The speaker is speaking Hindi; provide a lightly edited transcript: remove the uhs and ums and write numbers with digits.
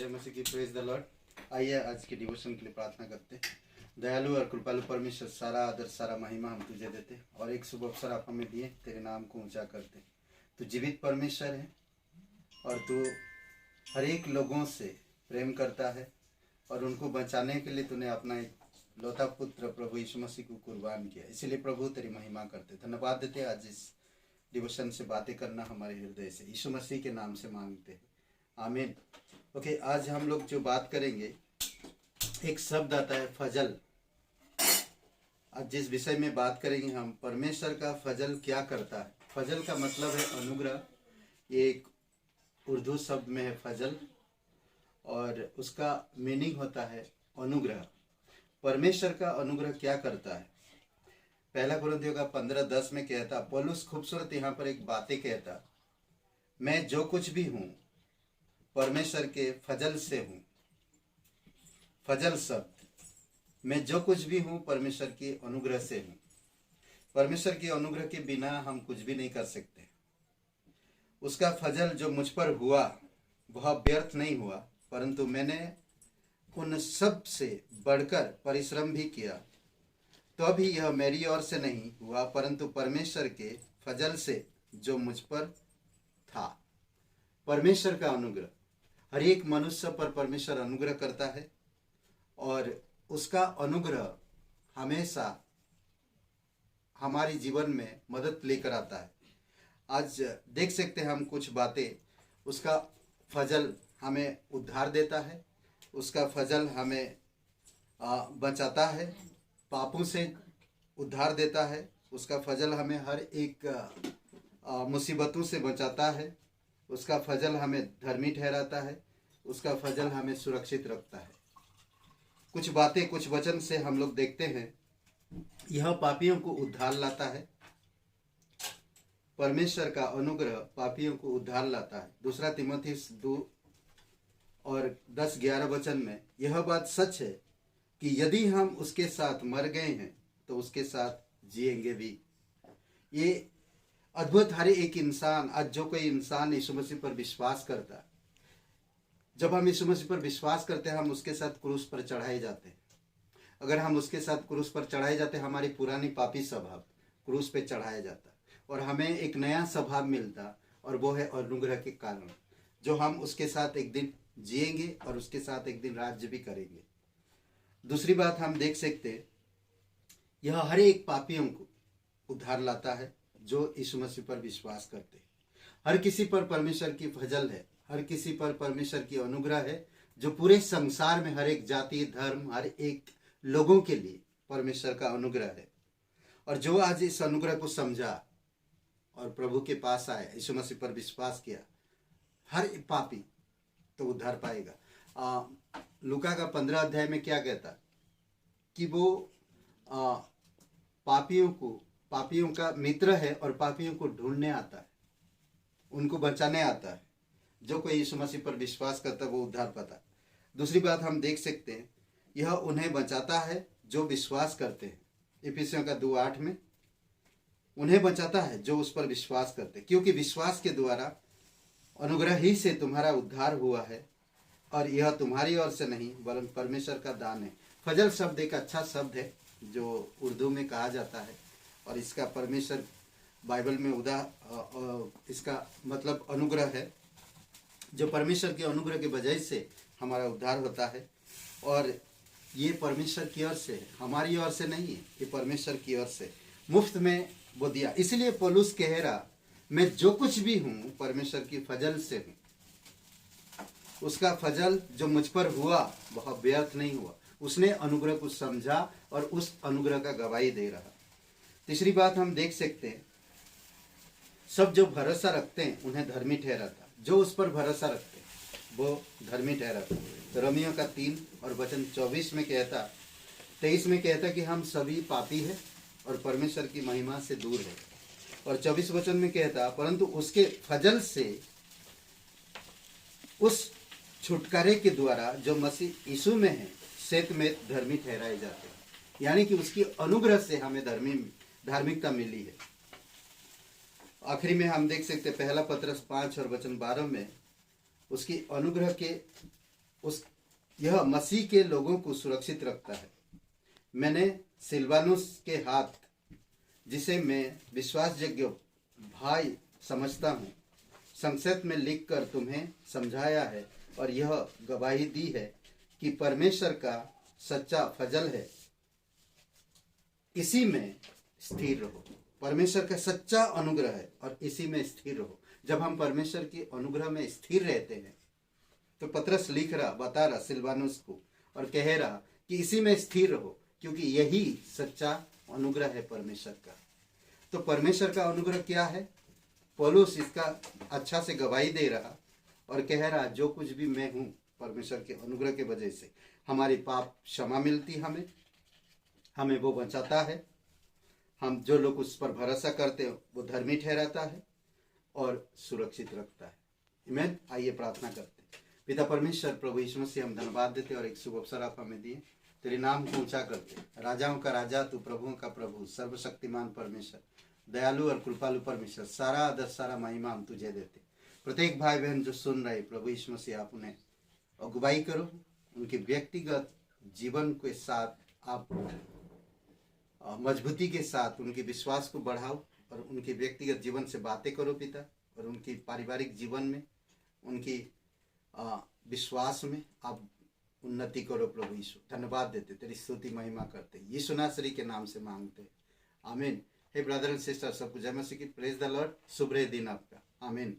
जय मसीह की, प्रेज द लॉर्ड। आइए आज की डिवोशन के लिए प्रार्थना करते हैं। दयालु और कृपालु परमेश्वर, सारा आदर सारा महिमा हम तुझे देते और एक शुभ अवसर आप हमें दिए तेरे नाम को ऊंचा करते। तू जीवित परमेश्वर है और तू हर एक लोगों से प्रेम करता है और उनको बचाने के लिए तूने अपना एक लौता पुत्र प्रभु यीशु मसीह को कुर्बान किया। इसीलिए प्रभु तेरी महिमा करते, धन्यवाद देते। आज इस डिवोशन से बातें करना हमारे हृदय से यीशु मसीह के नाम से मांगते हैं, आमीन। ओके, आज हम लोग जो बात करेंगे, एक शब्द आता है फजल। आज जिस विषय में बात करेंगे हम, परमेश्वर का फजल क्या करता है। फजल का मतलब है अनुग्रह। ये एक उर्दू शब्द में है फजल और उसका मीनिंग होता है अनुग्रह। परमेश्वर का अनुग्रह क्या करता है। पहला कुरिन्थियों का 15:10 में कहता, पौलुस खूबसूरत यहाँ पर एक बातें कहता, मैं जो कुछ भी हूँ परमेश्वर के फजल से हूँ। फजल शब्द, मैं जो कुछ भी हूँ परमेश्वर के अनुग्रह से हूँ। परमेश्वर के अनुग्रह के बिना हम कुछ भी नहीं कर सकते। उसका फजल जो मुझ पर हुआ वह व्यर्थ नहीं हुआ, परंतु मैंने उन सब से बढ़कर परिश्रम भी किया, तो भी यह मेरी ओर से नहीं हुआ परंतु परमेश्वर के फजल से जो मुझ पर था। परमेश्वर का अनुग्रह, हर एक मनुष्य पर परमेश्वर अनुग्रह करता है और उसका अनुग्रह हमेशा हमारे जीवन में मदद लेकर आता है। आज देख सकते हैं हम कुछ बातें, उसका फजल हमें उद्धार देता है, उसका फजल हमें बचाता है, पापों से उद्धार देता है, उसका फजल हमें हर एक मुसीबतों से बचाता है, उसका फजल हमें धर्मी ठहराता है, उसका फजल हमें सुरक्षित रखता है। कुछ बातें, कुछ वचन से हम लोग देखते हैं, यह पापियों को उद्धार लाता है। परमेश्वर का अनुग्रह पापियों को उद्धार लाता है। दूसरा तीमुथियुस 2:10-11 वचन में यह बात सच है कि यदि हम उसके साथ मर गए हैं तो उसके साथ जिएंगे भी। ये अद्भुत। हर एक इंसान, आज जो कोई इंसान यीशु मसीह पर विश्वास करता है, जब हम यीशु मसीह पर विश्वास करते हैं, हम उसके साथ क्रूस पर चढ़ाए जाते हैं। अगर हम उसके साथ क्रूस पर चढ़ाए जाते हैं, हमारी पुरानी पापी स्वभाव क्रूस पे चढ़ाया जाता और हमें एक नया स्वभाव मिलता, और वो है अनुग्रह के कारण, जो हम उसके साथ एक दिन जिएंगे और उसके साथ एक दिन राज्य भी करेंगे। दूसरी बात हम देख सकते, यह हर एक पापियों को उद्धार लाता है जो यीशु मसीह पर विश्वास करते हैं। हर किसी पर परमेश्वर की फजल है, हर किसी पर परमेश्वर की अनुग्रह है, जो पूरे संसार में हर एक जाति, धर्म, हर एक लोगों के लिए परमेश्वर का अनुग्रह है। और जो आज इस अनुग्रह को समझा और प्रभु के पास आया, यीशु मसीह पर विश्वास किया, हर पापी तो उद्धार पाएगा। लूका का 15 अध्याय में क्या कहता कि वो पापियों का मित्र है और पापियों को ढूंढने आता है, उनको बचाने आता है। जो कोई यीशु मसीह पर विश्वास करता है वो उद्धार पाता है। दूसरी बात हम देख सकते हैं, यह उन्हें बचाता है जो विश्वास करते हैं। इफिसियों का 2:8 में उन्हें बचाता है जो उस पर विश्वास करते हैं, क्योंकि विश्वास के द्वारा अनुग्रह ही से तुम्हारा उद्धार हुआ है, और यह तुम्हारी ओर से नहीं वरन परमेश्वर का दान है। फजल शब्द एक अच्छा शब्द है जो उर्दू में कहा जाता है, और इसका परमेश्वर बाइबल में इसका मतलब अनुग्रह है, जो परमेश्वर के अनुग्रह के वजह से हमारा उद्धार होता है। और ये परमेश्वर की ओर से है, हमारी ओर से नहीं है, ये परमेश्वर की ओर से मुफ्त में वो दिया। इसलिए पौलुस कह रहा, मैं जो कुछ भी हूँ परमेश्वर की फजल से हूँ। उसका फजल जो मुझ पर हुआ वह व्यर्थ नहीं हुआ। उसने अनुग्रह को समझा और उस अनुग्रह का गवाही दे रहा। तीसरी बात हम देख सकते हैं, सब जो भरोसा रखते हैं उन्हें धर्मी ठहराता। जो उस पर भरोसा रखते हैं वो धर्मी ठहराता। तो रोमियो का 3:24 में कहता, 23 में कहता कि हम सभी पापी हैं और परमेश्वर की महिमा से दूर है। और 24 वचन में कहता, परंतु उसके फजल से, उस छुटकारे के द्वारा जो मसीह यीशु में है, सेत में धर्मी ठहराए जाते हैं। यानी कि उसकी अनुग्रह से हमें धार्मिकता मिली है। आखिरी में हम देख सकते, पहला पत्रस 5:12 में उसकी अनुग्रह के उस यह मसीह के लोगों को सुरक्षित रखता है। मैंने सिलवानुस के हाथ, जिसे मैं विश्वासयोग्य भाई समझता हूँ, संक्षेप में लिखकर तुम्हें समझाया है और यह गवाही दी है कि परमेश्वर का सच्चा फजल है, इसी में स्थिर रहो। परमेश्वर का सच्चा अनुग्रह है और इसी में स्थिर रहो। जब हम परमेश्वर के अनुग्रह में स्थिर रहते हैं तो पतरस लिख रहा, बता रहा सिलवानुस को और कह रहा कि इसी में स्थिर रहो, क्योंकि यही सच्चा अनुग्रह है परमेश्वर का। तो परमेश्वर का अनुग्रह क्या है? पौलुस इसका अच्छा से गवाही दे रहा और कह रहा, जो कुछ भी मैं हूँ परमेश्वर के अनुग्रह के वजह से हमारी पाप क्षमा मिलती, हमें वो बचाता है, हम जो लोग उस पर भरोसा करते हैं वो धर्मी ठहराता है और सुरक्षित रखता है। आमीन। आइए प्रार्थना करते हैं। पिता परमेश्वर, प्रभु यीशु मसीह, हम धन्यवाद देते और एक शुभ अवसर आप हमें दिए, तेरे नाम को ऊंचा करते। राजाओं का राजा तू, प्रभुओं का प्रभु, सर्वशक्तिमान परमेश्वर, दयालु और कृपालु परमेश्वर, सारा आदर सारा महिमा हम तुझे देते। प्रत्येक भाई बहन जो सुन रहे, प्रभु यीशु मसीह आप उन्हें अगुवाई करो, उनके व्यक्तिगत जीवन के साथ आप मजबूती के साथ उनके विश्वास को बढ़ाओ और उनके व्यक्तिगत जीवन से बातें करो पिता, और उनकी पारिवारिक जीवन में, उनकी विश्वास में आप उन्नति करो प्रभु यीशु। धन्यवाद देते, तेरी स्तुति महिमा करते, यीशु नासरी के नाम से मांगते, आमीन। हे ब्रदर एंड सिस्टर, सबको जय मसीह की। Praise the Lord. शुभ रहे दिन आपका। आमीन।